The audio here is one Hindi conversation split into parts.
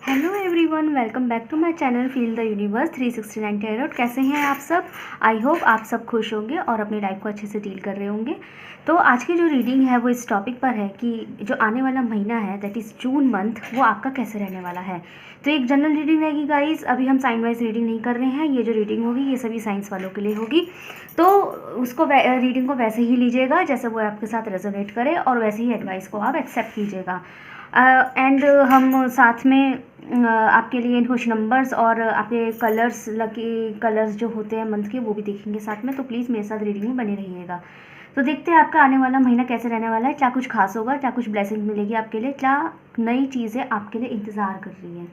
Hello everyone, welcome back to my channel feel the universe 369 tarot. कैसे हैं आप सब? आई होप आप सब खुश होंगे और अपनी लाइफ को अच्छे से डील कर रहे होंगे। तो आज की जो रीडिंग है वो इस टॉपिक पर है कि जो आने वाला महीना है दैट इज़ जून मंथ, वो आपका कैसे रहने वाला है। तो एक जनरल रीडिंग रहेगी गाइस। अभी हम साइन वाइज रीडिंग नहीं कर रहे हैं। ये जो रीडिंग होगी ये सभी साइंस वालों के लिए होगी, तो उसको रीडिंग को वैसे ही लीजिएगा जैसे वो आपके साथ रेजोनेट करे और वैसे ही एडवाइस को आप एक्सेप्ट कीजिएगा। एंड हम साथ में आपके लिए कुछ नंबर्स और आपके कलर्स, लकी कलर्स जो होते हैं मंथ के, वो भी देखेंगे साथ में। तो प्लीज़ मेरे साथ रीडिंग में बने रहिएगा। तो देखते हैं आपका आने वाला महीना कैसे रहने वाला है, क्या कुछ खास होगा, क्या कुछ ब्लेसिंग मिलेगी आपके लिए, क्या नई चीज़ें आपके लिए इंतज़ार कर रही हैं।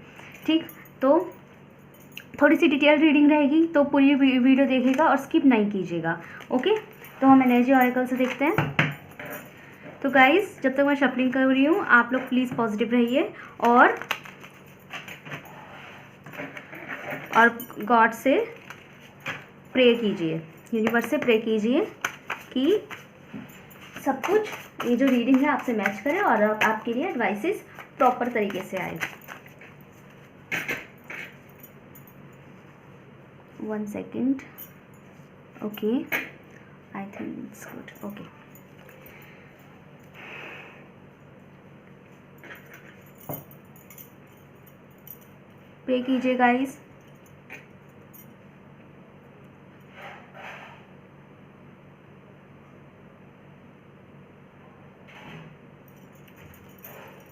ठीक, तो थोड़ी सी डिटेल रीडिंग रहेगी, तो पूरी वीडियो देखिएगा और स्किप नहीं कीजिएगा। ओके, तो हम एनर्जी ऑरेकल से देखते हैं। तो गाइस, जब तक मैं शफलिंग कर रही हूँ आप लोग प्लीज़ पॉजिटिव रहिए और गॉड से प्रे कीजिए, यूनिवर्स से प्रे कीजिए कि सब कुछ, ये जो रीडिंग है आपसे मैच करे और आपके लिए एडवाइसेस प्रॉपर तरीके से आए। 1 second. Okay, I think it's good. Okay, pray कीजिए गाइस।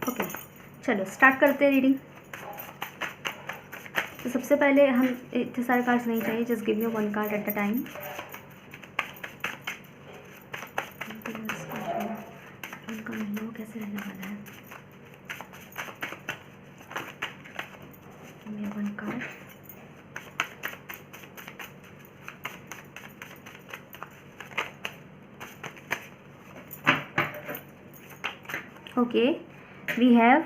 ओके, चलो स्टार्ट करते हैं रीडिंग। तो सबसे पहले हम इतने सारे कार्ड्स नहीं चाहिए, just give me 1 card at the time. उनका महीना कैसे रहने वाला है, 1 card. Okay, we have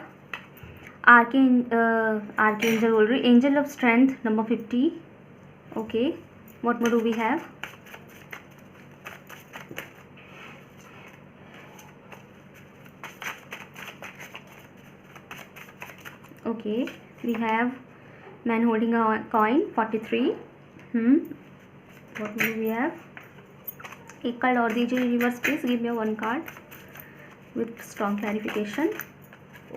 Archangel already, Angel of Strength number 50. Okay, what more do we have? Okay, we have Man holding a coin 43. What more do we have? एक कार्ड और दीजिए universe, please give me 1 card with strong clarification.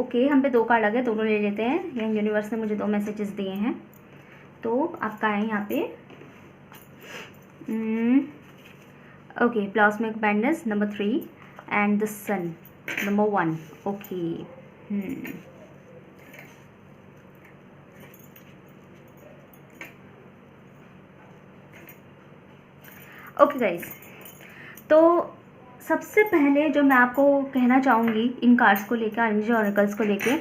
Okay, हम पे 2 कार्ड आ गए, दोनों ले लेते हैं। यहाँ यूनिवर्स ने मुझे 2 मैसेजेस दिए हैं, तो आपका है यहाँ पे ओके, प्लास्मिक बैंडनेस number 3 and the sun number 1। Okay, okay guys, तो सबसे पहले जो मैं आपको कहना चाहूँगी इन कार्ड्स को लेकर, एनर्जी ऑरेकल्स को लेके,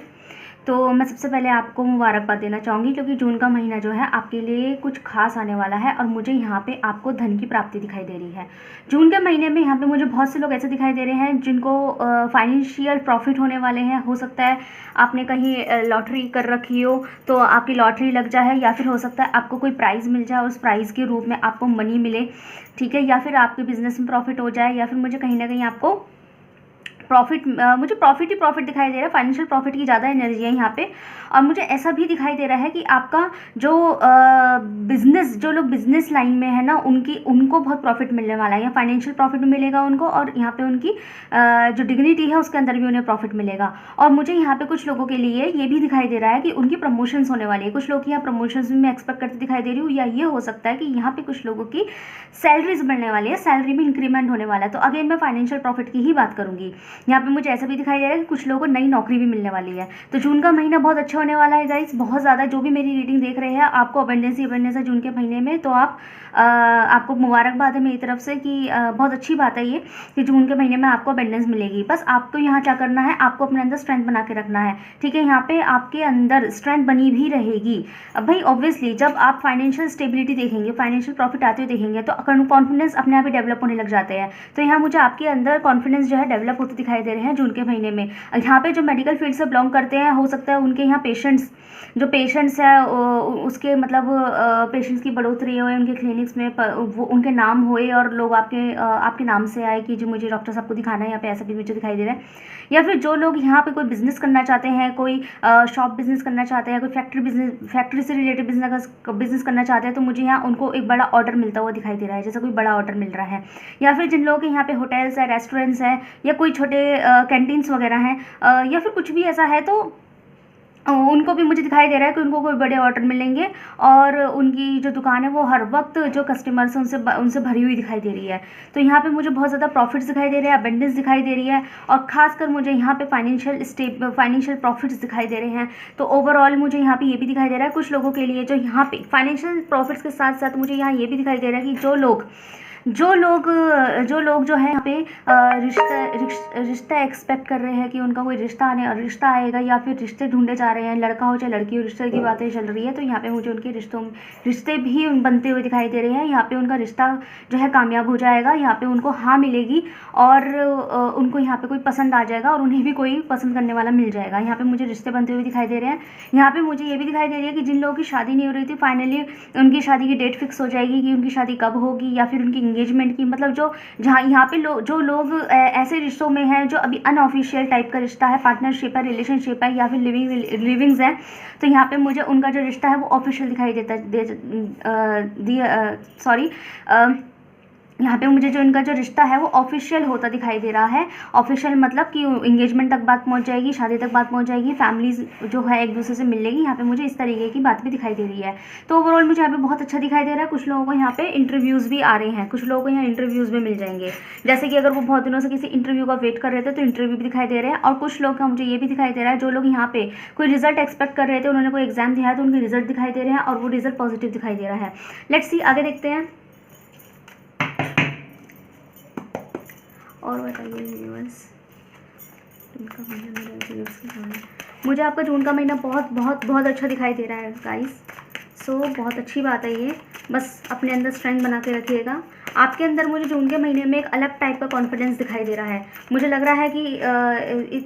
तो मैं सबसे पहले आपको मुबारकबाद देना चाहूँगी क्योंकि जून का महीना जो है आपके लिए कुछ खास आने वाला है और मुझे यहाँ पे आपको धन की प्राप्ति दिखाई दे रही है। जून के महीने में यहाँ पे मुझे बहुत से लोग ऐसे दिखाई दे रहे हैं जिनको फाइनेंशियल प्रॉफिट होने वाले हैं। हो सकता है आपने कहीं लॉटरी कर रखी हो तो आपकी लॉटरी लग जाए, या फिर हो सकता है आपको कोई प्राइज़ मिल जाए और उस प्राइज़ के रूप में आपको मनी मिले, ठीक है, या फिर आपके बिजनेस में प्रॉफिट हो जाए, या फिर मुझे कहीं ना कहीं आपको प्रॉफिट, मुझे प्रॉफिट ही प्रॉफिट दिखाई दे रहा है। फाइनेंशियल प्रॉफिट की ज़्यादा एनर्जी है यहाँ पे। और मुझे ऐसा भी दिखाई दे रहा है कि आपका जो बिजनेस, जो लोग बिजनेस लाइन में है ना, उनको बहुत प्रॉफिट मिलने वाला है। यहाँ फाइनेंशियल प्रॉफिट भी मिलेगा उनको, और यहाँ पे उनकी जो डिग्निटी है उसके अंदर भी उन्हें प्रॉफिट मिलेगा। और मुझे यहाँ पे कुछ लोगों के लिए ये भी दिखाई दे रहा है कि उनकी प्रमोशंस होने वाली है। कुछ लोग यहाँ प्रमोशंस भी मैं एक्सपेक्ट करती दिखाई दे रही हूँ, या ये हो सकता है कि यहाँ पे कुछ लोगों की सैलरीज मिलने वाली है, सैलरी में इंक्रीमेंट होने वाला है। तो अगेन मैं फाइनेंशियल प्रॉफिट की ही बात करूँगी। यहाँ पे मुझे ऐसा भी दिखाई दे रहा है कि कुछ लोगों को नई नौकरी भी मिलने वाली है। तो जून का महीना बहुत अच्छा होने वाला है गाइस, बहुत ज़्यादा। जो भी मेरी रीडिंग देख रहे हैं, आपको अबंडेंस ही अबंडेंस है जून के महीने में, तो आपको मुबारकबाद है मेरी तरफ से कि बहुत अच्छी बात है ये कि जून के महीने में आपको अबंडेंस मिलेगी। बस आपको यहाँ क्या करना है, आपको अपने अंदर स्ट्रेंथ बना के रखना है, ठीक है। यहाँ पे आपके अंदर स्ट्रेंथ बनी भी रहेगी। अब भाई ऑब्वियसली जब आप फाइनेंशियल स्टेबिलिटी देखेंगे, फाइनेंशियल प्रॉफिट आते हुए देखेंगे, तो कॉन्फिडेंस अपने आप ही डेवलप होने लग जाते हैं। तो यहाँ मुझे आपके अंदर कॉन्फिडेंस जो है डेवलप होते दिखाई दे रहे हैं जून के महीने में। यहाँ पे जो मेडिकल फील्ड से बिलोंग करते हैं, हो सकता है उनके यहाँ पेशेंट्स है उसके मतलब पेशेंट्स की बढ़ोतरी हो, उनके क्लिनिक्स में वो उनके नाम होए और लोग आपके नाम से आए कि जी मुझे डॉक्टर साहब को दिखाना है, यहाँ पे ऐसा भी मुझे दिखाई दे रहा है। या फिर जो लोग यहाँ पे कोई बिज़नेस करना चाहते हैं, कोई शॉप बिज़नेस करना चाहते हैं, कोई फैक्ट्री से रिलेटेड बिज़नेस करना चाहते हैं, तो मुझे यहाँ उनको एक बड़ा ऑर्डर मिलता हुआ दिखाई दे रहा है, जैसे कोई बड़ा ऑर्डर मिल रहा है। या फिर जिन लोगों के यहाँ पे होटल्स है, रेस्टोरेंट्स है, या कोई छोटे कैंटीन्स वगैरह हैं, या फिर कुछ भी ऐसा है, तो उनको भी मुझे दिखाई दे रहा है कि उनको कोई बड़े ऑर्डर मिलेंगे और उनकी जो दुकान है वो हर वक्त जो कस्टमर्स हैं उनसे भरी हुई दिखाई दे रही है। तो यहाँ पे मुझे बहुत ज़्यादा प्रॉफिट्स दिखाई दे रहे हैं, अबेंडेंस दिखाई दे रही है, और ख़ासकर मुझे यहाँ पे फाइनेंशियल प्रॉफिट्स दिखाई दे रहे हैं। तो ओवरऑल मुझे यहाँ पे ये भी दिखाई दे रहा है कुछ लोगों के लिए जो यहाँ पे फाइनेंशियल प्रॉफिट्स के साथ साथ मुझे यहाँ ये भी दिखाई दे रहा है कि जो लोग जो है यहाँ पे रिश्ता एक्सपेक्ट कर रहे हैं कि उनका कोई रिश्ता आएगा, या फिर रिश्ते ढूंढे जा रहे हैं, लड़का हो चाहे लड़की हो, रिश्ते की बातें चल रही है, तो यहाँ पे मुझे उनके रिश्ते भी बनते हुए दिखाई दे रहे हैं। यहाँ पे उनका रिश्ता जो है कामयाब हो जाएगा, यहाँ पे उनको हाँ मिलेगी और उनको यहाँ पे कोई पसंद आ जाएगा और उन्हें भी कोई पसंद करने वाला मिल जाएगा। यहाँ पे मुझे रिश्ते बनते हुए दिखाई दे रहे हैं। यहाँ पे मुझे ये भी दिखाई दे रही है कि जिन लोगों की शादी नहीं हो रही थी, फाइनली उनकी शादी की डेट फिक्स हो जाएगी कि उनकी शादी कब होगी, या फिर उनकी एंगेजमेंट की, मतलब यहाँ पे जो लोग ऐसे रिश्तों में हैं जो अभी अनऑफिशियल टाइप का रिश्ता है, पार्टनरशिप है, रिलेशनशिप है, या फिर लिविंग्स हैं, तो यहाँ पे मुझे उनका जो रिश्ता है वो ऑफिशियल दिखाई यहाँ पे मुझे जो इनका जो रिश्ता है वो ऑफिशियल होता दिखाई दे रहा है। ऑफिशियल मतलब कि एंगेजमेंट तक बात पहुंच जाएगी, शादी तक बात पहुंच जाएगी, फैमिलीज जो है एक दूसरे से मिल लेगी। यहाँ पे मुझे इस तरीके की बात भी दिखाई दे रही है। तो ओवरऑल मुझे यहाँ पे बहुत अच्छा दिखाई दे रहा है। कुछ लोगों को यहाँ पे इंटरव्यूज़ भी आ रहे हैं, कुछ लोगों को यहाँ इंटरव्यूज़ भी मिल जाएंगे, जैसे कि अगर वो बहुत दिनों से किसी इंटरव्यू का वेट कर रहे थे तो इंटरव्यू भी दिखाई दे रहे हैं। और कुछ लोग का मुझे ये भी दिखाई दे रहा है, जो लोग यहाँ पे कोई रिजल्ट एक्सपेक्ट कर रहे थे, उन्होंने कोई एग्जाम दिया है तो उनके रिजल्ट दिखाई दे रहे हैं और वो रिजल्ट पॉजिटिव दिखाई दे रहा है। लेट्स सी, आगे देखते हैं। और बताइए व्यूअर्स, जून का महीना मेरे व्यूअर्स के सामने मुझे आपका जून का महीना बहुत बहुत बहुत अच्छा दिखाई दे रहा है गाइस। सो बहुत अच्छी बात है ये, बस अपने अंदर स्ट्रेंथ बना के रखिएगा। आपके अंदर मुझे जून के महीने में एक अलग टाइप का कॉन्फिडेंस दिखाई दे रहा है। मुझे लग रहा है कि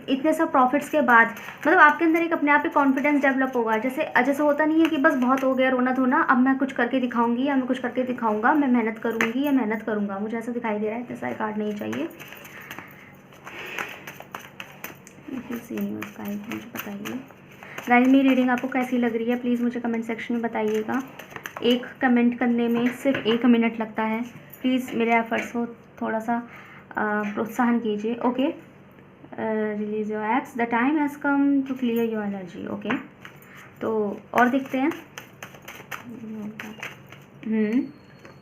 इतने सब प्रॉफिट्स के बाद मतलब आपके अंदर एक अपने आप ही कॉन्फिडेंस डेवलप होगा। जैसे होता नहीं है कि बस बहुत हो गया रोना धोना, अब मैं कुछ करके दिखाऊंगी या मैं कुछ करके दिखाऊंगा, मैं मेहनत करूंगी या मेहनत करूंगा, मुझे ऐसा दिखाई दे रहा है। इतने सारे कार्ड नहीं चाहिए, मुझे बताइए गाइस मेरी रीडिंग आपको कैसी लग रही है, प्लीज़ मुझे कमेंट सेक्शन में बताइएगा। एक कमेंट करने में सिर्फ 1 मिनट लगता है, प्लीज़ मेरे एफर्ट्स को थोड़ा सा प्रोत्साहन कीजिए। Okay, release your ex, the time has come to clear your energy. Okay, तो और देखते हैं।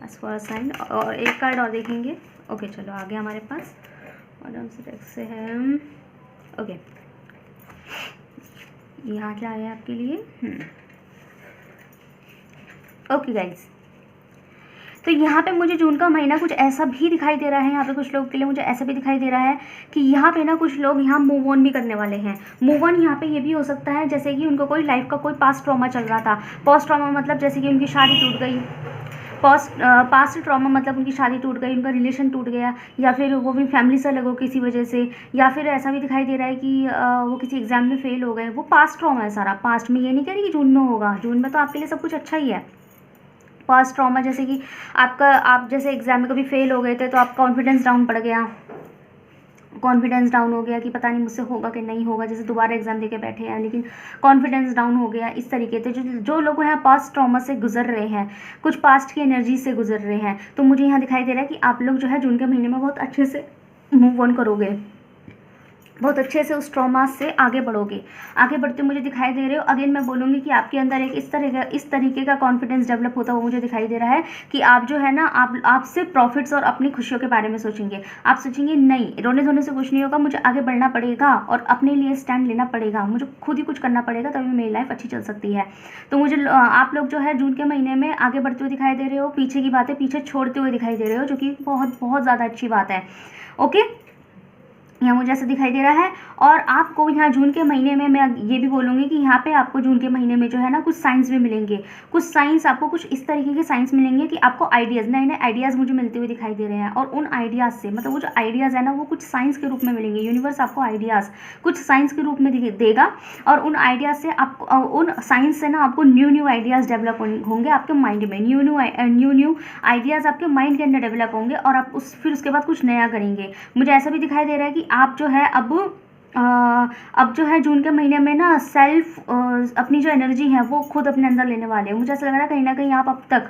बस फॉर साइन, और एक कार्ड और देखेंगे। ओके चलो आगे हमारे पास और से है। ओके, यहाँ क्या है आपके लिए। ओके गाइज, तो यहाँ पे मुझे जून का महीना कुछ ऐसा भी दिखाई दे रहा है। यहाँ पे कुछ लोगों के लिए मुझे ऐसा भी दिखाई दे रहा है कि यहाँ पे ना कुछ लोग यहाँ मूव ऑन भी करने वाले हैं। मूव ऑन यहाँ पे ये भी हो सकता है जैसे कि उनको कोई लाइफ का कोई पास्ट ट्रॉमा चल रहा था। पास्ट ट्रॉमा मतलब जैसे कि उनकी शादी टूट गई, पास्ट ट्रॉमा मतलब उनकी शादी टूट गई, उनका रिलेशन टूट गया, या फिर वो भी फैमिली से अलग हो किसी वजह से, या फिर ऐसा भी दिखाई दे रहा है कि वो किसी एग्जाम में फेल हो गए। वो पास्ट ट्रॉमा है सारा, पास्ट में। ये नहीं कह रही कि जून में होगा, जून में तो आपके लिए सब कुछ अच्छा ही है। पास्ट ट्रॉमा जैसे कि आप जैसे एग्जाम में कभी फेल हो गए थे तो आपका कॉन्फिडेंस डाउन पड़ गया, कॉन्फिडेंस डाउन हो गया कि पता नहीं मुझसे होगा कि नहीं होगा, जैसे दोबारा एग्जाम देके बैठे हैं लेकिन कॉन्फिडेंस डाउन हो गया। इस तरीके से जो लोग यहाँ पास्ट ट्रॉमा से गुजर रहे हैं, कुछ पास्ट की एनर्जी से गुजर रहे हैं, तो मुझे यहाँ दिखाई दे रहा है कि आप लोग जो है जून के महीने में बहुत अच्छे से मूव ऑन करोगे, बहुत अच्छे से उस ट्रॉमा से आगे बढ़ोगे। आगे बढ़ते मुझे दिखाई दे रहे हो। अगेन मैं बोलूँगी कि आपके अंदर एक इस तरीके का कॉन्फिडेंस डेवलप होता हुआ मुझे दिखाई दे रहा है कि आप जो है ना, आप सिर्फ प्रॉफिट्स और अपनी खुशियों के बारे में सोचेंगे। आप सोचेंगे नहीं, रोने धोने से कुछ नहीं होगा, मुझे आगे बढ़ना पड़ेगा और अपने लिए स्टैंड लेना पड़ेगा, मुझे खुद ही कुछ करना पड़ेगा, तभी मेरी लाइफ अच्छी चल सकती है। तो मुझे आप लोग जो है जून के महीने में आगे बढ़ते हुए दिखाई दे रहे हो, पीछे की बातें पीछे छोड़ते हुए दिखाई दे रहे हो, जो कि बहुत बहुत ज़्यादा अच्छी बात है। ओके, यहाँ मुझे ऐसा दिखाई दे रहा है। और आपको यहाँ जून के महीने में मैं ये भी बोलूँगी कि यहाँ पे आपको जून के महीने में जो है ना कुछ साइंस भी मिलेंगे, कुछ साइंस आपको कुछ इस तरीके के साइंस मिलेंगे कि आपको आइडियाज़, नए नए आइडियाज़ मुझे मिलते हुए दिखाई दे रहे हैं। और उन आइडियाज़ से मतलब वो जो आइडियाज़ है ना वो कुछ साइंस के रूप में मिलेंगे। यूनिवर्स आपको आइडियाज़ कुछ साइंस के रूप में देगा और उन आइडियाज़ से आपको, उन साइंस से ना आपको न्यू न्यू आइडियाज़ डेवलप होंगे आपके माइंड में। न्यू न्यू आइडियाज़ आपके माइंड के अंदर डेवलप होंगे और आप फिर उसके बाद कुछ नया करेंगे। मुझे ऐसा भी दिखाई दे रहा है कि आप जो है अब जो है जून के महीने में ना सेल्फ अपनी जो एनर्जी है वो खुद अपने अंदर लेने वाले हैं। मुझे ऐसा लग रहा है कहीं ना कहीं आप अब तक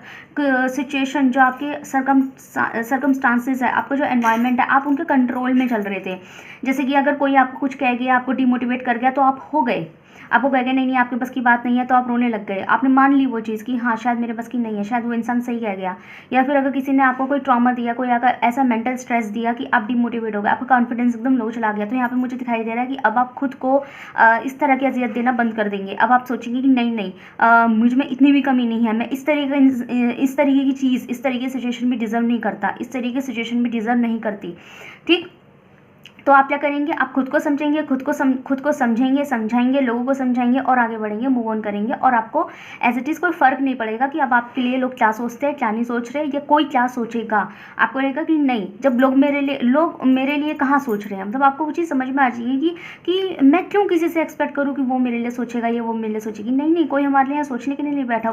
सिचुएशन जो आपके सर्कमस्टांसेस है, आपका जो एनवायरनमेंट है, आप उनके कंट्रोल में चल रहे थे। जैसे कि अगर कोई आपको कुछ कह गया, आपको डिमोटिवेट कर गया तो आप हो गए, आपको कह गया नहीं आपके बस की बात नहीं है, तो आप रोने लग गए। आपने मान ली वो चीज़ कि हाँ शायद मेरे बस की नहीं है, शायद वो इंसान सही कह गया। या फिर अगर किसी ने आपको कोई ट्रॉमा दिया, कोई अगर ऐसा मेंटल स्ट्रेस दिया कि आप डिमोटिवेट हो गए, आपका कॉन्फिडेंस एकदम लो चला गया, तो यहाँ पे मुझे दिखाई दे रहा है कि अब आप खुद को इस तरह की अजियत देना बंद कर देंगे। अब आप सोचेंगे कि नहीं मुझ में इतनी भी कमी नहीं है, मैं इस तरीके की चीज़, इस तरीके की सिचुएशन भी डिज़र्व नहीं करता, इस तरीके की सिचुएशन भी डिज़र्व नहीं करती। ठीक, तो आप क्या करेंगे, आप खुद को समझेंगे, खुद को समझेंगे, समझाएंगे, लोगों को समझाएंगे और आगे बढ़ेंगे, मूव ऑन करेंगे। और आपको एज इट इज़ कोई फ़र्क नहीं पड़ेगा कि अब आपके लिए लोग क्या सोचते हैं, क्या नहीं सोच रहे, या कोई क्या सोचेगा। आपको लगेगा कि नहीं, जब लोग मेरे लिए कहाँ सोच रहे हैं, मतलब आपको वो चीज़ समझ में आ जाएगी कि मैं क्यों किसी से एक्सपेक्ट करूँ कि वो मेरे लिए सोचेगा या वो मेरे लिए सोचेगी। नहीं, कोई हमारे लिए सोचने के लिए नहीं बैठा,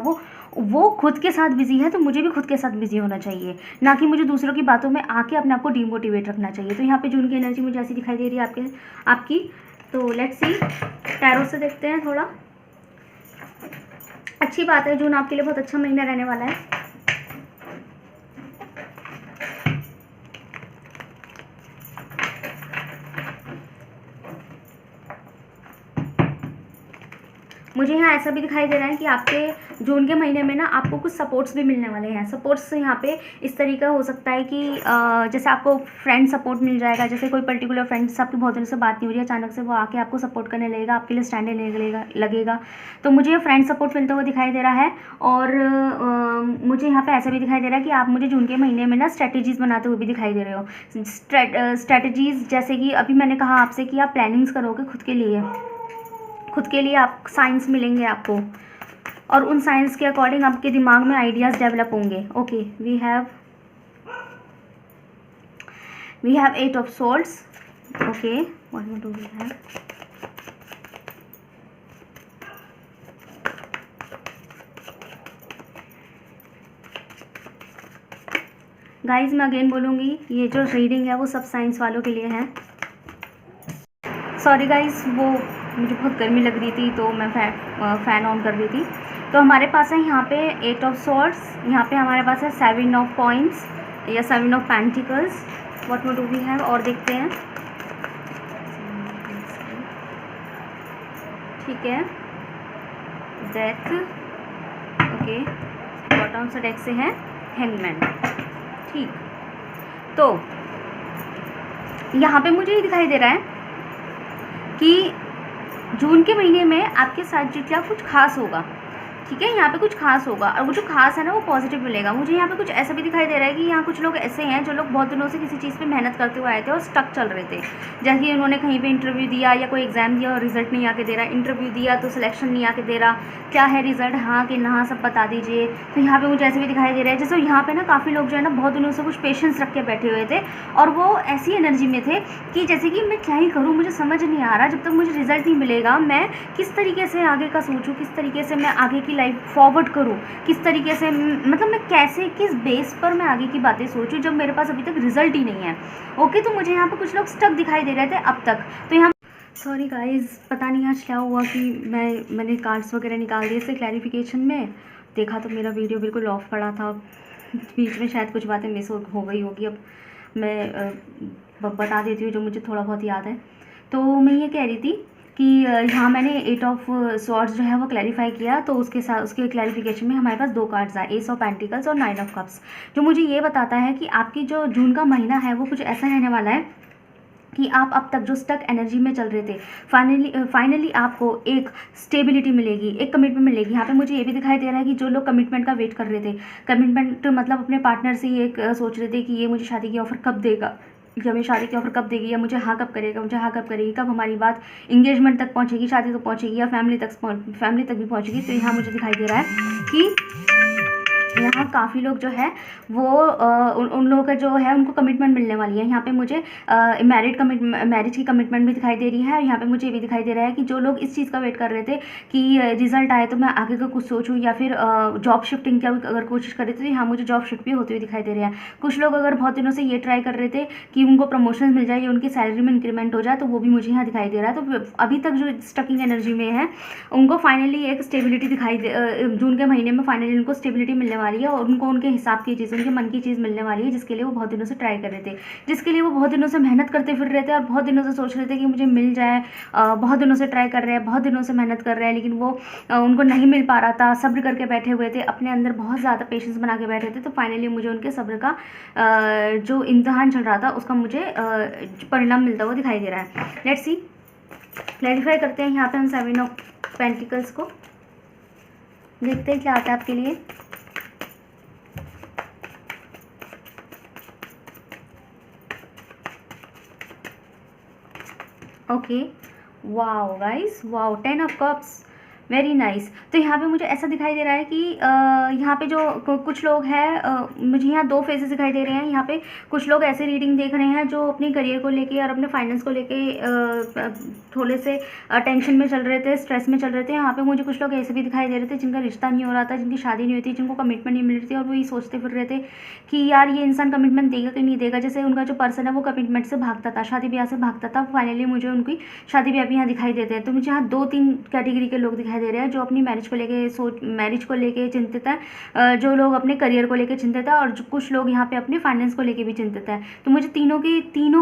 वो खुद के साथ बिजी है, तो मुझे भी खुद के साथ बिजी होना चाहिए, ना कि मुझे दूसरों की बातों में आके अपने आप को डिमोटिवेट रखना चाहिए। तो यहाँ पे जून की एनर्जी मुझे ऐसी दिखाई दे रही है आपकी। तो लेट्स सी, टैरो से देखते हैं थोड़ा। अच्छी बात है, जून आपके लिए बहुत अच्छा महीना रहने वाला है। मुझे यहाँ ऐसा भी दिखाई दे रहा है कि आपके जून के महीने में ना आपको कुछ सपोर्ट्स भी मिलने वाले हैं। सपोर्ट्स यहाँ पे इस तरीका हो सकता है कि जैसे आपको फ्रेंड सपोर्ट मिल जाएगा, जैसे कोई पर्टिकुलर फ्रेंड से आपकी बहुत दिनों से बात नहीं हो रही है, अचानक से वो आके आपको सपोर्ट करने लगेगा, आपके लिए स्टैंड लेने लगेगा। तो मुझे ये फ्रेंड सपोर्ट मिलता हुआ दिखाई दे रहा है। और मुझे यहाँ पर ऐसा भी दिखाई दे रहा है कि आप मुझे जून के महीने में ना स्ट्रेटेजीज़ बनाते हुए भी दिखाई दे रहे हो। स्ट्रेटेजीज़ जैसे कि अभी मैंने कहा आपसे कि आप प्लानिंग्स करोगे खुद के लिए आप साइंस मिलेंगे आपको, और उन साइंस के अकॉर्डिंग आपके दिमाग में आइडियाज़ डेवलप होंगे। Okay, we have 8 of swords. Okay, what more do we have? Guys मैं अगेन बोलूँगी, ये जो रीडिंग है वो सब साइंस वालों के लिए है। सॉरी गाइज, वो मुझे बहुत गर्मी लग रही थी तो मैं फ़ैन ऑन कर रही थी। तो हमारे पास है यहाँ पे 8 ऑफ सॉर्ड्स, यहाँ पे हमारे पास है 7 ऑफ कॉइन्स या 7 of pentacles. What more do we have? और देखते हैं, ठीक है, डेथ। ओके, बॉटम से डेक से है हैंगमैन। ठीक, तो यहाँ पे मुझे ये दिखाई दे रहा है कि जून के महीने में आपके साथ जो क्या कुछ खास होगा। ठीक है, यहाँ पे कुछ खास होगा और वो जो खास है ना वो पॉजिटिव मिलेगा। मुझे यहाँ पे कुछ ऐसा भी दिखाई दे रहा है कि यहाँ कुछ लोग ऐसे हैं जो लोग बहुत दिनों से किसी चीज़ पे मेहनत करते हुए आए थे और स्टक चल रहे थे। जैसे कि उन्होंने कहीं पे इंटरव्यू दिया या कोई एग्ज़ाम दिया और रिजल्ट नहीं आके दे रहा, इंटरव्यू दिया तो सिलेक्शन नहीं आके दे रहा, क्या है रिजल्ट, हाँ कि ना, सब बता दीजिए। तो यहाँ पर मुझे ऐसे भी दिखाई दे रहा है जैसे यहाँ पर ना काफ़ी लोग जो है ना बहुत दिनों से कुछ पेशेंस रख के बैठे हुए थे और वो ऐसी एनर्जी में थे कि जैसे कि मैं क्या ही करूँ, मुझे समझ नहीं आ रहा, जब तक मुझे रिजल्ट नहीं मिलेगा मैं किस तरीके से आगे का सोचूँ, किस तरीके से मैं आगे की लाइफ फॉरवर्ड करूँ, किस तरीके से, मतलब मैं कैसे, किस बेस पर मैं आगे की बातें सोचूं जब मेरे पास अभी तक रिजल्ट ही नहीं है। ओके, तो मुझे यहाँ पर कुछ लोग स्टक दिखाई दे रहे थे अब तक। तो यहाँ सॉरी गाइज, पता नहीं आज क्या हुआ कि मैंने कार्ड्स वगैरह निकाल दिए इससे क्लैरिफिकेशन में, देखा तो मेरा वीडियो बिल्कुल ऑफ पड़ा था, बीच में शायद कुछ बातें मिस हो गई होगी। अब मैं बता देती हूँ जो मुझे थोड़ा बहुत याद है। तो मैं ये कह रही थी कि यहाँ मैंने 8 ऑफ सॉर्ड्स जो है वो क्लैरिफाई किया, तो उसके साथ उसके क्लैरिफिकेशन में हमारे पास 2 कार्ड्स आए, एस ऑफ पेंटिकल्स और 9 ऑफ कप्स, जो मुझे ये बताता है कि आपकी जो जून का महीना है वो कुछ ऐसा रहने वाला है कि आप अब तक जो स्टक एनर्जी में चल रहे थे, फाइनली आपको एक स्टेबिलिटी मिलेगी, एक कमिटमेंट मिलेगी। यहाँ पे मुझे ये भी दिखाई दे रहा है कि जो लोग कमिटमेंट का वेट कर रहे थे, कमिटमेंट मतलब अपने पार्टनर से ये सोच रहे थे कि ये मुझे शादी की ऑफ़र कब देगा, कि हमें शादी की ऑफर कब देगी, या मुझे हाँ कब करेगा, मुझे हाँ कब करेगी, कब हमारी बात इंगेजमेंट तक पहुँचेगी, शादी तक पहुँचेगी, या फैमिली तक भी पहुँचेगी। तो यहाँ मुझे दिखाई दे रहा है कि यहाँ काफ़ी लोग जो है वो उन लोगों का जो है उनको कमिटमेंट मिलने वाली है। यहाँ पे मुझे मैरिज की कमिटमेंट भी दिखाई दे रही है। और यहाँ पे मुझे ये भी दिखाई दे रहा है कि जो लोग इस चीज़ का वेट कर रहे थे कि रिजल्ट आए तो मैं आगे का कुछ सोचूं, या फिर जॉब शिफ्टिंग की अगर कोशिश कर रहे थे, तो यहाँ मुझे जॉब शिफ्ट भी होते हुए दिखाई दे रहे हैं। कुछ लोग अगर बहुत दिनों से ये ट्राई कर रहे थे कि उनको प्रमोशन मिल जाए या उनकी सैलरी में इंक्रीमेंट हो जाए, तो वो भी मुझे यहाँ दिखाई दे रहा है। तो अभी तक जो स्टकिंग एनर्जी में है उनको फाइनली एक स्टेबिलिटी जून के महीने में फाइनली उनको स्टेबिलिटी मिलने वाली है, और उनको उनके हिसाब की चीज़, उनके मन की चीज़ मिलने वाली है, जिसके लिए वो बहुत दिनों से ट्राई कर रहे थे, जिसके लिए वो बहुत दिनों से मेहनत करते फिर रहे थे, और बहुत दिनों से सोच रहे थे कि मुझे मिल जाए। बहुत दिनों से ट्राई कर रहे हैं, बहुत दिनों से मेहनत कर रहे हैं, लेकिन वो उनको नहीं मिल पा रहा था। सब्र करके बैठे हुए थे, अपने अंदर बहुत ज़्यादा पेशेंस बना के बैठे थे। तो फाइनली मुझे उनके सब्र का जो इम्तिहान चल रहा था उसका मुझे परिणाम मिलता हुआ दिखाई दे रहा है। लेट्स सी, क्लैरिफाई करते हैं यहाँ पे हम 7 ऑफ पेंटिकल्स को, देखते हैं क्या आता है आपके लिए। Okay, wow guys, wow, 10 of cups, very nice. तो यहाँ पे मुझे ऐसा दिखाई दे रहा है कि यहाँ पे जो कुछ लोग हैं, मुझे यहाँ 2 फेसेस दिखाई दे रहे हैं। यहाँ पे कुछ लोग ऐसे रीडिंग देख रहे हैं जो अपने करियर को लेके और अपने फाइनेंस को लेके थोड़े से टेंशन में चल रहे थे, स्ट्रेस में चल रहे थे। यहाँ पे मुझे कुछ लोग ऐसे भी दिखाई दे रहे थे जिनका रिश्ता नहीं हो रहा था, जिनकी शादी नहीं हुई थी, जिनको कमिटमेंट नहीं मिल रही थी, और वो ये सोचते फिर रहे थे कि यार ये इंसान कमिटमेंट देगा कि नहीं देगा। जैसे उनका जो पर्सन है वो कमिटमेंट से भागता था, शादी ब्याह से भागता था। फाइनली मुझे उनकी शादी ब्याह भी यहाँ दिखाई देते हैं। तो मुझे यहाँ 2-3 कैटेगरी के लोग दिखाई दे रहे हैं जो अपनी मैरिज को लेके चिंतित है, जो लोग अपने करियर को लेके चिंतित है, और कुछ लोग यहाँ पे अपने फाइनेंस को लेके भी चिंतित है। तो मुझे तीनों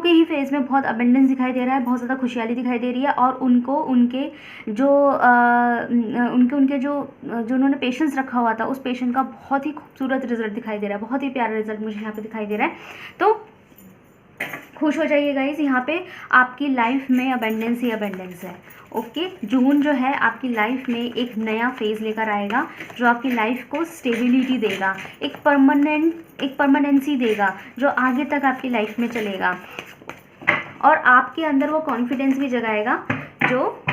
के ही फेज में बहुत अबेंडेंस दिखाई दे रहा है, बहुत ज़्यादा खुशहाली दिखाई दे रही है, और उनको उनके जो उन्होंने पेशेंस रखा हुआ था उस पेशेंस का बहुत ही खूबसूरत रिजल्ट दिखाई दे रहा है, बहुत ही प्यारा रिजल्ट मुझे यहाँ पे दिखाई दे रहा है। तो खुश हो जाइए गाइस, यहाँ पे आपकी लाइफ में अबेंडेंस ही अबेंडेंस है। ओके, जून जो है आपकी लाइफ में एक नया फेज़ लेकर आएगा जो आपकी लाइफ को स्टेबिलिटी देगा, एक परमानेंसी देगा जो आगे तक आपकी लाइफ में चलेगा, और आपके अंदर वो कॉन्फिडेंस भी जगाएगा जो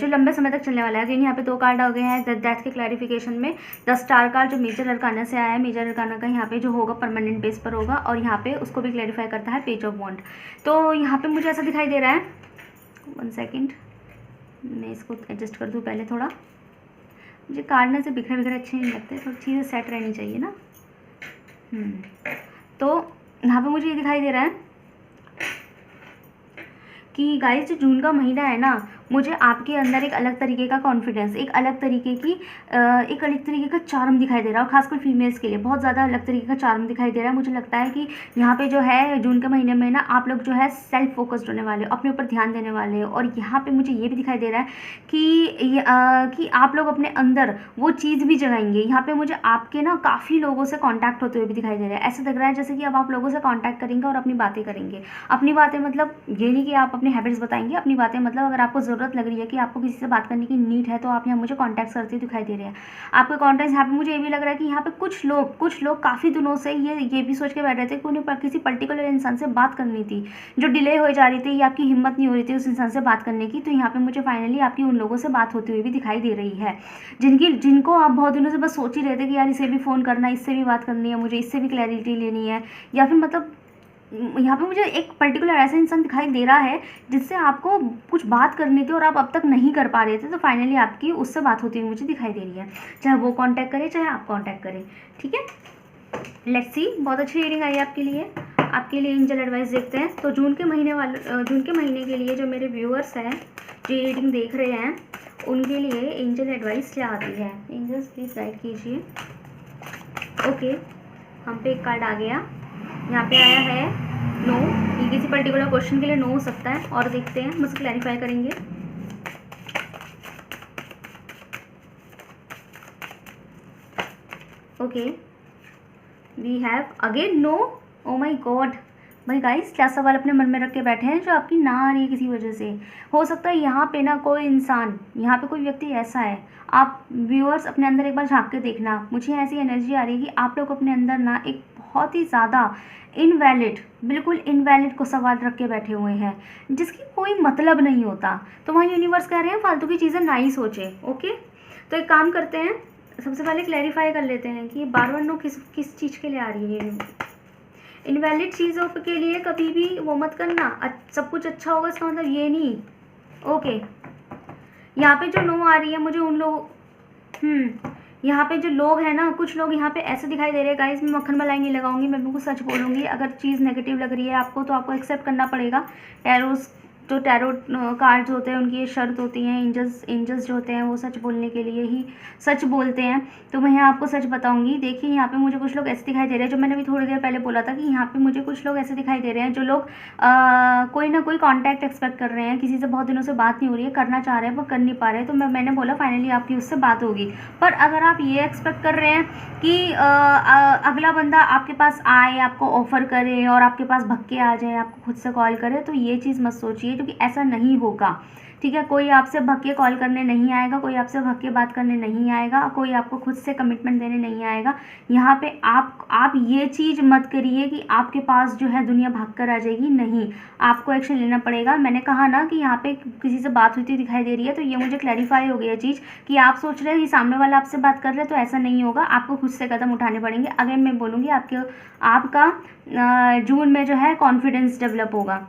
लंबे समय तक चलने वाला है। अगेन यहाँ पे 2 कार्ड आ गए हैं डेथ के क्लैरिफिकेशन में। द स्टार कार्ड जो मेजर अरकाना से आया है, मेजर अरकाना का यहाँ पे जो होगा परमानेंट बेस पर होगा, और यहाँ पे उसको भी क्लैरिफाई करता है पेज ऑफ वॉन्ड। तो यहाँ पे मुझे ऐसा दिखाई दे रहा है, 1 सेकेंड मैं इसको एडजस्ट कर दूँ पहले थोड़ा। मुझे कार्ड ना से बिखरे अच्छे नहीं लगते, थोड़ी चीज़ें सेट रहनी चाहिए ना। तो यहाँ पे मुझे ये दिखाई दे रहा है कि गाइस जो जून का महीना है ना, मुझे आपके अंदर एक अलग तरीके का कॉन्फिडेंस, एक अलग तरीके का चार्म दिखाई दे रहा है, और खासकर फीमेल्स के लिए बहुत ज़्यादा अलग तरीके का चार्म दिखाई दे रहा है। मुझे लगता है कि यहाँ पे जो है जून के महीने में ना आप लोग जो है सेल्फ फोकस्ड होने वाले हो, अपने ऊपर ध्यान देने वाले हो। और यहाँ पे मुझे ये भी दिखाई दे रहा है कि आप लोग अपने अंदर वो चीज़ भी जगाएंगे। यहाँ पे मुझे आपके ना काफ़ी लोगों से कॉन्टैक्ट होते हुए भी दिखाई दे रहा है। ऐसा लग रहा है जैसे कि अब आप लोगों से कॉन्टैक्ट करेंगे और अपनी बातें करेंगे। अपनी बातें मतलब ये नहीं कि आप अपने हैबिट्स बताएंगे, अपनी बातें मतलब अगर आपको ज़रूरत लग रही है कि आपको किसी से बात करने की नीड है, तो आप यहाँ मुझे कॉन्टैक्ट करते हुए दिखाई दे रहे हैं। आपके कॉन्टैक्ट यहाँ पे मुझे ये भी लग रहा है कि यहाँ पे कुछ लोग काफ़ी दिनों से ये भी सोच के बैठे थे कि उन्हें किसी पर्टिकुलर इंसान से बात करनी थी, जो डिले हो जा रही थी या आपकी हिम्मत नहीं हो रही थी उस इंसान से बात करने की। तो यहाँ पे मुझे फाइनली आपकी उन लोगों से बात होती हुई भी दिखाई दे रही है जिनको आप बहुत दिनों से बस सोच ही रहे थे कि यार इसे भी फ़ोन करना, इससे भी बात करनी है, मुझे इससे भी क्लैरिटी लेनी है, या फिर मतलब यहाँ पे मुझे एक पर्टिकुलर ऐसा इंसान दिखाई दे रहा है जिससे आपको कुछ बात करनी थी और आप अब तक नहीं कर पा रहे थे। तो फाइनली आपकी उससे बात होती हुई मुझे दिखाई दे रही है, चाहे वो कांटेक्ट करे चाहे आप कांटेक्ट करें। ठीक है, लेट्स सी, बहुत अच्छी रीडिंग आई है आपके लिए। आपके लिए एंजल एडवाइस देखते हैं। तो जून के महीने के लिए जो मेरे व्यूअर्स हैं जो ये रीडिंग देख रहे हैं उनके लिए एंजल एडवाइस क्या आती है? एंजल्स प्लीज़ गाइड कीजिए। ओके, हम पे एक कार्ड आ गया, यहाँ पे आया है नो। ये किसी पर्टिकुलर क्वेश्चन के लिए नो हो सकता है, और देखते हैं मुझसे क्लैरिफाई करेंगे। Okay, we have again no. Oh my god, भाई गाइस क्या सवाल अपने मन में रख के बैठे हैं जो आपकी ना आ रही है किसी वजह से। हो सकता है यहाँ पे ना कोई इंसान, यहाँ पे कोई व्यक्ति ऐसा है, आप व्यूअर्स अपने अंदर एक बार झांक के देखना। मुझे ऐसी एनर्जी आ रही है कि आप लोग अपने अंदर ना एक बहुत ही ज़्यादा इनवैलिड, बिल्कुल इनवैलिड को सवाल रख के बैठे हुए हैं जिसकी कोई मतलब नहीं होता। तो वहाँ यूनिवर्स कह रहे हैं फालतू की चीज़ें ना ही सोचें। ओके, तो एक काम करते हैं, सबसे पहले क्लैरिफाई कर लेते हैं कि बार बार नो किस चीज़ के लिए आ रही है। इनवैलिड चीज़ों के लिए कभी भी वो मत करना, सब कुछ अच्छा होगा इसका मतलब ये नहीं। ओके, यहाँ पे जो नो आ रही है मुझे उन लोग यहाँ पे जो लोग हैं ना, कुछ लोग यहाँ पे ऐसे दिखाई दे रहे हैं गाइस, मैं मक्खन मलाई नहीं लगाऊंगी, मैं बिल्कुल सच बोलूँगी। अगर चीज़ नेगेटिव लग रही है आपको तो आपको एक्सेप्ट करना पड़ेगा। जो टैरो कार्ड्स होते हैं उनकी ये शर्त होती हैं, एंजल्स जो होते हैं वो सच बोलने के लिए ही सच बोलते हैं। तो मैं यहाँ आपको सच बताऊंगी। देखिए यहाँ पे मुझे कुछ लोग ऐसे दिखाई दे रहे हैं, जो मैंने भी थोड़ी देर पहले बोला था कि यहाँ पे मुझे कुछ लोग ऐसे दिखाई दे रहे हैं जो लोग कोई ना कोई कांटेक्ट एक्सपेक्ट कर रहे हैं, किसी से बहुत दिनों से बात नहीं हो रही है, करना चाह रहे हैं पर कर नहीं पा रहे हैं। तो मैंने बोला फाइनली आपकी उससे बात होगी। पर अगर आप ये एक्सपेक्ट कर रहे हैं कि अगला बंदा आपके पास आए, आपको ऑफर करे और आपके पास भग के आ जाए, आपको खुद से कॉल करे, तो ये चीज़ मत सोचिए, क्योंकि ऐसा नहीं होगा। ठीक है, कोई आपसे भग के कॉल करने नहीं आएगा, कोई आपसे भग के बात करने नहीं आएगा, कोई आपको खुद से कमिटमेंट देने नहीं आएगा। यहाँ पे आप ये चीज़ मत करिए कि आपके पास जो है दुनिया भाग कर आ जाएगी, नहीं, आपको एक्शन लेना पड़ेगा। मैंने कहा ना कि यहाँ पे किसी से बात होती दिखाई दे रही है, तो ये मुझे क्लैरिफाई हो गया चीज़ कि आप सोच रहे हैं कि सामने वाला आपसे बात कर रहे हैं, तो ऐसा नहीं होगा, आपको खुद से कदम उठाने पड़ेंगे। अगर मैं बोलूँगी आपका जून में जो है कॉन्फिडेंस डेवलप होगा।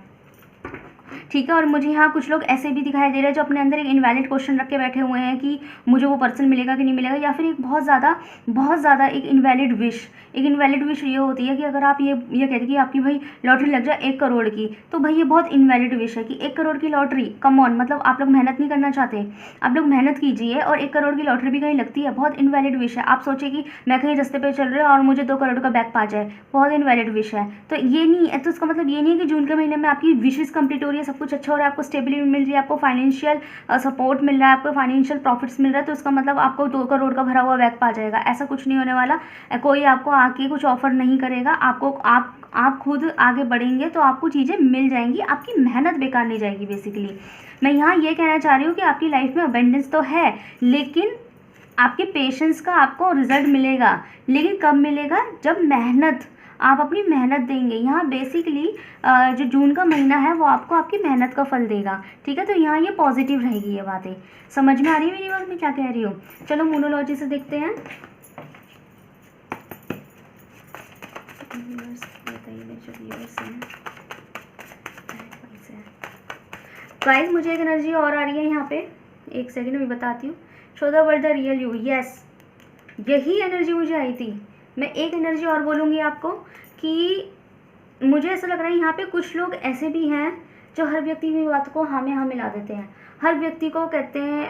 ठीक है, और मुझे यहाँ कुछ लोग ऐसे भी दिखाई दे रहे हैं जो अपने अंदर एक इनवैलिड क्वेश्चन रख के बैठे हुए हैं कि मुझे वो पर्सन मिलेगा कि नहीं मिलेगा, या फिर एक बहुत ज़्यादा एक इनवैलिड विश ये होती है कि अगर आप ये कहते हैं कि आपकी भाई लॉटरी लग जाए 1 करोड़ की, तो भाई ये बहुत इनवैलिड विश है कि 1 करोड़ की लॉटरी, कम ऑन, मतलब आप लोग मेहनत नहीं करना चाहते, आप लोग मेहनत कीजिए और 1 करोड़ की लॉटरी भी कहीं लगती है, बहुत इनवैलिड विश है। आप सोचिए कि मैं कहीं रास्ते पे चल रहे और मुझे 2 करोड़ का बैग पा जाए, बहुत इनवैलिड विश है। तो ये नहीं है, तो इसका मतलब ये नहीं है कि जून के महीने में आपकी विशेस कंप्लीट हो रही है, सब कुछ अच्छा हो रहा है, आपको स्टेबिलिटी मिल रही है, आपको फाइनेंशियल सपोर्ट मिल रहा है, आपको फाइनेंशियल प्रॉफिट्स मिल रहा है, तो इसका मतलब आपको 2 करोड़ का भरा हुआ बैग पा जाएगा। ऐसा कुछ नहीं होने वाला। कोई आपको आके कुछ ऑफर नहीं करेगा, आप खुद आगे बढ़ेंगे तो आपको चीज़ें मिल जाएंगी, आपकी मेहनत बेकार नहीं जाएगी। बेसिकली मैं यहाँ ये कहना चाह रही हूँ कि आपकी लाइफ में अबेंडेंस तो है, लेकिन आपके पेशेंस का आपको रिजल्ट मिलेगा। लेकिन कब मिलेगा? जब आप अपनी मेहनत देंगे। यहाँ बेसिकली जो जून का महीना है वो आपको आपकी मेहनत का फल देगा। ठीक है, तो यहाँ ये पॉजिटिव रहेगी। ये बातें समझ में आ रही है मेरी बात, मैं क्या कह रही हूँ? चलो मोनोलॉजी से देखते हैं। गाइस मुझे एक एनर्जी और आ रही है यहाँ पे, एक सेकंड में बताती हूँ। Show the world the real you, yes, यही एनर्जी मुझे आई थी। मैं एक एनर्जी और बोलूँगी आपको कि मुझे ऐसा लग रहा है यहाँ पे कुछ लोग ऐसे भी हैं जो हर व्यक्ति की बात को हाँ में हाँ मिला देते हैं। हर व्यक्ति को कहते हैं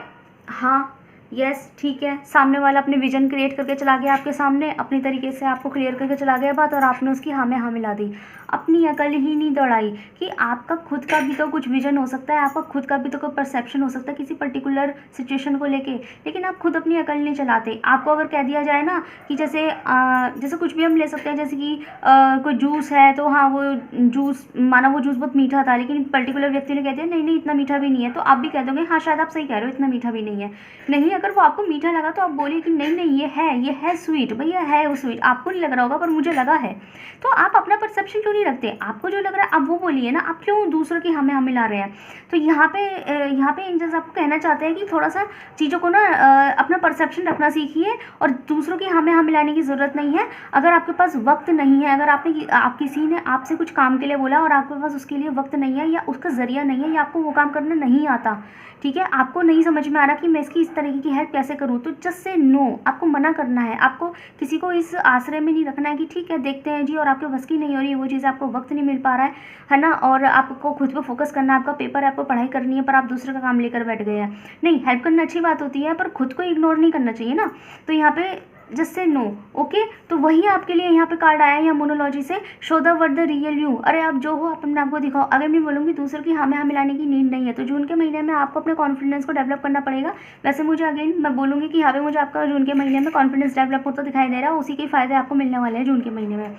हाँ, यस, ठीक है। सामने वाला अपने विजन क्रिएट करके चला गया आपके सामने, अपनी तरीके से आपको क्लियर करके चला गया बात, और आपने उसकी हाँ में हाँ मिला दी। अपनी अकल ही नहीं दौड़ाई कि आपका खुद का भी तो कुछ विजन हो सकता है, आपका खुद का भी तो कोई परसेप्शन हो सकता है किसी पर्टिकुलर सिचुएशन को लेके, लेकिन आप खुद अपनी अकल नहीं चलाते। आपको अगर कह दिया जाए ना कि जैसे कुछ भी हम ले सकते हैं, जैसे कि कोई जूस है तो हाँ वो जूस, माना वो जूस बहुत मीठा था, लेकिन पर्टिकुलर व्यक्ति ने कह दिया नहीं इतना मीठा भी नहीं है, तो आप भी कह दोगे हाँ शायद आप सही कह रहे हो, इतना मीठा भी नहीं है। नहीं, अगर वो आपको मीठा लगा तो आप बोलिए कि नहीं ये है स्वीट, भैया है वो स्वीट, आपको नहीं लग रहा होगा पर मुझे लगा है। तो आप अपना परसेप्शन क्यों नहीं रखते? आपको जो लग रहा है आप वो बोलिए ना, आप क्यों दूसरों की हमें मिला रहे हैं? तो यहाँ पे एंजल्स आपको कहना चाहते हैं कि थोड़ा सा चीज़ों को ना अपना परसेप्शन रखना सीखिए, और दूसरों की हमें मिलाने की ज़रूरत नहीं है। अगर आपके पास वक्त नहीं है, अगर किसी ने आपसे कुछ काम के लिए बोला और आपके पास उसके लिए वक्त नहीं है, या उसका ज़रिया नहीं है, या आपको वो काम करना नहीं आता, ठीक है, आपको नहीं समझ में आ रहा कि मैं इसकी इस तरीके की हेल्प कैसे करूँ, तो जस्ट से नो, आपको मना करना है। आपको किसी को इस आश्रय में नहीं रखना है कि ठीक है देखते हैं जी, और आपके बस की नहीं हो रही है वो चीज़, आपको वक्त नहीं मिल पा रहा है ना, और आपको खुद पे फोकस करना है, आपका पेपर है, आपको पढ़ाई करनी है, पर आप दूसरे का काम लेकर बैठ गए हैं। नहीं, हेल्प करना अच्छी बात होती है, पर खुद को इग्नोर नहीं करना चाहिए ना। तो यहाँ पे जस्ट से नो, ओके। तो वही आपके लिए यहाँ पे कार्ड आया है यहाँ मोनोलॉजी से, show the world the real you. अरे आप जो हो आप अपने आप को दिखाओ। अगर मैं बोलूँगी दूसरों की हमें मिलाने की नीड नहीं है, तो जून के महीने में आपको अपने कॉन्फिडेंस को डेवलप करना पड़ेगा। वैसे मुझे अगेन मैं बोलूँगी कि यहाँ पे मुझे आपका जून के महीने में कॉन्फिडेंस डेवलप होता दिखाई दे रहा है, उसी के फ़ायदे आपको मिलने वाले हैं जून के महीने में।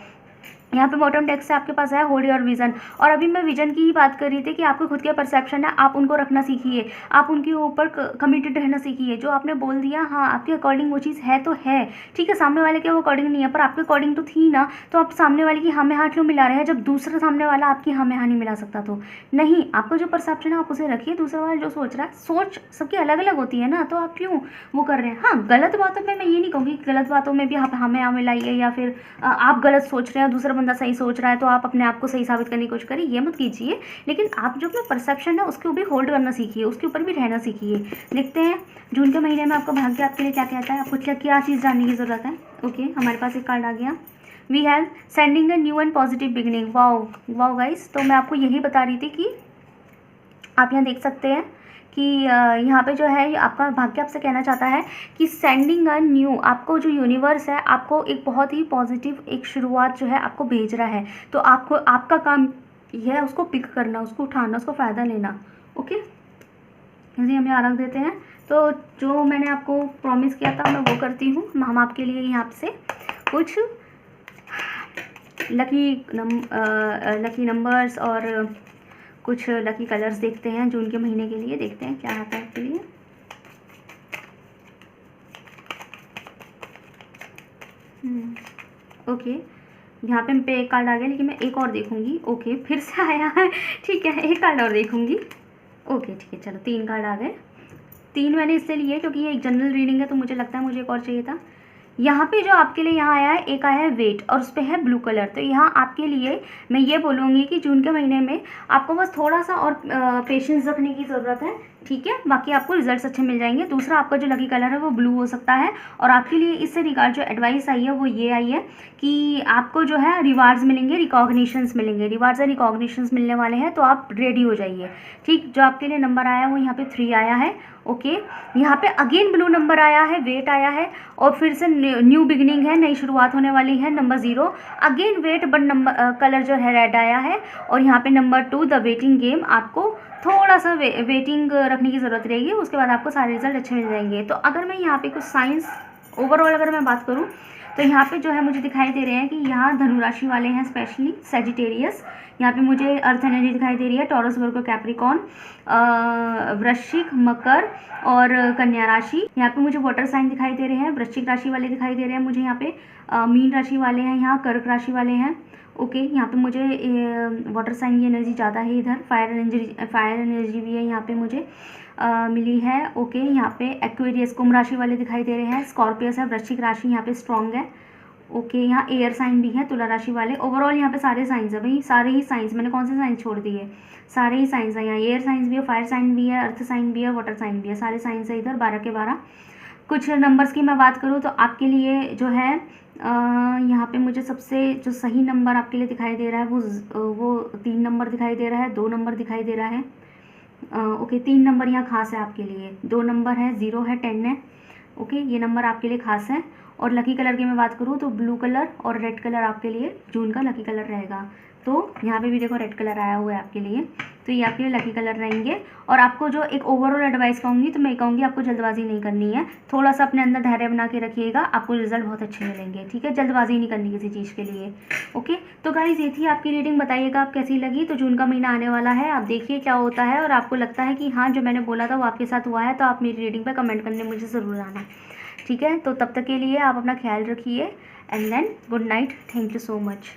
यहाँ पे बॉटम टेक्स्ट से आपके पास है होल्ड योर विजन। और अभी मैं विजन की ही बात कर रही थी कि आपके खुद के परसेप्शन है, आप उनको रखना सीखिए, आप उनके ऊपर कमिटेड रहना सीखिए। जो आपने बोल दिया हाँ आपके अकॉर्डिंग वो चीज़ है तो है, ठीक है, सामने वाले के वो अकॉर्डिंग नहीं है पर आपके अकॉर्डिंग तो थी ना, तो आप सामने वाले की हाँ में हाँ क्यों मिला रहे हैं जब दूसरा सामने वाला आपकी हाँ में हाँ नहीं मिला सकता? तो नहीं, आपका जो परसेप्शन है आप उसे रखिए, दूसरा वाला जो सोच रहा है, सोच सबकी अलग अलग होती है ना, तो आप क्यों वो कर रहे हैं? हाँ, गलत बातों में मैं ये नहीं कहूँगी, गलत बातों में भी आप हमें हाँ मिलाइए या फिर आप गलत सोच रहे हैं दूसरा बंदा सही सोच रहा है तो आप अपने आप को सही साबित करने की कोशिश करिए, ये मत कीजिए। लेकिन आप जो अपना परसेप्शन है उसके ऊपर होल्ड करना सीखिए, उसके ऊपर भी रहना सीखिए। देखते हैं जून के महीने में आपका भाग्य आपके लिए क्या कहता है, आपको क्या चीज़ जानने की ज़रूरत है। ओके, हमारे पास एक कार्ड आ गया, we have sending a new and positive beginning. Wow wow guys, तो मैं आपको यही बता रही थी कि आप यहाँ देख सकते हैं कि यहाँ पे जो है आपका भाग्य आपसे कहना चाहता है कि सेंडिंग अ न्यू, आपको जो यूनिवर्स है आपको एक बहुत ही पॉजिटिव एक शुरुआत जो है आपको भेज रहा है। तो आपको आपका काम यह है उसको पिक करना, उसको उठाना, उसको फ़ायदा लेना। ओके, इसे हम यहाँ रख देते हैं। तो जो मैंने आपको प्रॉमिस किया था मैं वो करती हूँ। हम आपके लिए यहाँ से कुछ लकी नंबर्स और कुछ लकी कलर्स देखते हैं जून के महीने के लिए, देखते हैं क्या आता है आपके लिए। ओके, यहाँ पे एक कार्ड आ गया लेकिन मैं एक और देखूंगी। ओके, फिर से आया है, ठीक है, एक कार्ड और देखूंगी। ओके ठीक है, चलो 3 कार्ड आ गए। 3 मैंने इसलिए लिए क्योंकि ये एक जनरल रीडिंग है तो मुझे लगता है मुझे एक और चाहिए था। यहाँ पे जो आपके लिए यहाँ आया है, एक आया है वेट और उस पर है ब्लू कलर। तो यहाँ आपके लिए मैं ये बोलूँगी कि जून के महीने में आपको बस थोड़ा सा और पेशेंस रखने की ज़रूरत है, ठीक है, बाकी आपको रिजल्ट्स अच्छे मिल जाएंगे। दूसरा, आपका जो लकी कलर है वो ब्लू हो सकता है। और आपके लिए इससे रिगार्ड जो एडवाइस आई है वो ये आई है कि आपको जो है रिवार्ड्स मिलेंगे, रिकॉग्निशंस मिलेंगे, रिवार्ड्स और रिकॉग्निशंस मिलने वाले हैं, तो आप रेडी हो जाइए। ठीक, जो आपके लिए नंबर आया है वो यहाँ पे 3 आया है। ओके, यहाँ पे अगेन ब्लू नंबर आया है, वेट आया है और फिर से न्यू बिगिनिंग है, नई शुरुआत होने वाली है, number 0, again wait but number colour जो है रेड आया है। और यहाँ पे नंबर 2 द वेटिंग गेम, आपको थोड़ा सा वेटिंग रखने की ज़रूरत रहेगी, उसके बाद आपको सारे रिजल्ट अच्छे मिल जाएंगे। तो अगर मैं यहाँ पे कुछ साइंस ओवरऑल अगर मैं बात करूँ तो यहाँ पे जो है मुझे दिखाई दे रहे हैं कि यहाँ धनु राशि वाले हैं, स्पेशली सेजिटेरियस। यहाँ पे मुझे अर्थ एनर्जी दिखाई दे रही है, टॉरस, वर्गो, कैप्रिकॉन, वृश्चिक, मकर और कन्या राशि। यहाँ पे मुझे वाटर साइन दिखाई दे रहे हैं, वृश्चिक राशि वाले दिखाई दे रहे हैं मुझे यहाँ पे, मीन राशि वाले हैं, यहाँ कर्क राशि वाले हैं। ओके, यहाँ पे मुझे वाटर साइन की एनर्जी ज़्यादा है, इधर फायर एनर्जी भी है यहाँ पे मुझे मिली है। ओके, यहाँ पे एक्वेरियस, कुंभ राशि वाले दिखाई दे रहे हैं, स्कॉर्पियस है, वृश्चिक राशि यहाँ पे स्ट्रॉन्ग है। ओके, यहाँ एयर साइन भी है, तुला राशि वाले। ओवरऑल यहाँ पे सारे साइंस है भाई, सारे ही साइंस, मैंने कौन से साइंस छोड़ दिए, सारे ही साइंस है यहाँ, एयर साइंस भी है, फायर साइन भी है, अर्थ साइन भी है, वाटर साइन भी है, सारे साइंस है इधर 12 के 12। कुछ नंबर्स की मैं बात करूँ तो आपके लिए जो है यहाँ पे मुझे सबसे जो सही नंबर आपके लिए दिखाई दे रहा है वो 3 नंबर दिखाई दे रहा है, 2 नंबर दिखाई दे रहा है। ओके, 3 नंबर यहाँ खास है आपके लिए, 2 नंबर है, 0 है, 10 है। ओके, ये नंबर आपके लिए खास है। और लकी कलर की मैं बात करूँ तो ब्लू कलर और रेड कलर आपके लिए जून का लकी कलर रहेगा। तो यहाँ पे भी देखो रेड कलर आया हुआ है आपके लिए, तो ये आपके लिए लकी कलर रहेंगे। और आपको जो एक ओवरऑल एडवाइस कहूँगी तो मैं कहूँगी आपको जल्दबाजी नहीं करनी है, थोड़ा सा अपने अंदर धैर्य बना के रखिएगा, आपको रिजल्ट बहुत अच्छे मिलेंगे, ठीक है, जल्दबाजी नहीं करनी किसी चीज़ के लिए। ओके, तो गाइस ये थी आपकी रीडिंग, बताइएगा आप कैसी लगी। तो जून का महीना आने वाला है, आप देखिए क्या होता है, और आपको लगता है कि हाँ जो मैंने बोला था वो आपके साथ हुआ है, तो आप मेरी रीडिंग पर कमेंट करने मुझे ज़रूर आना, ठीक है। तो तब तक के लिए आप अपना ख्याल रखिए and then good night, thank you so much.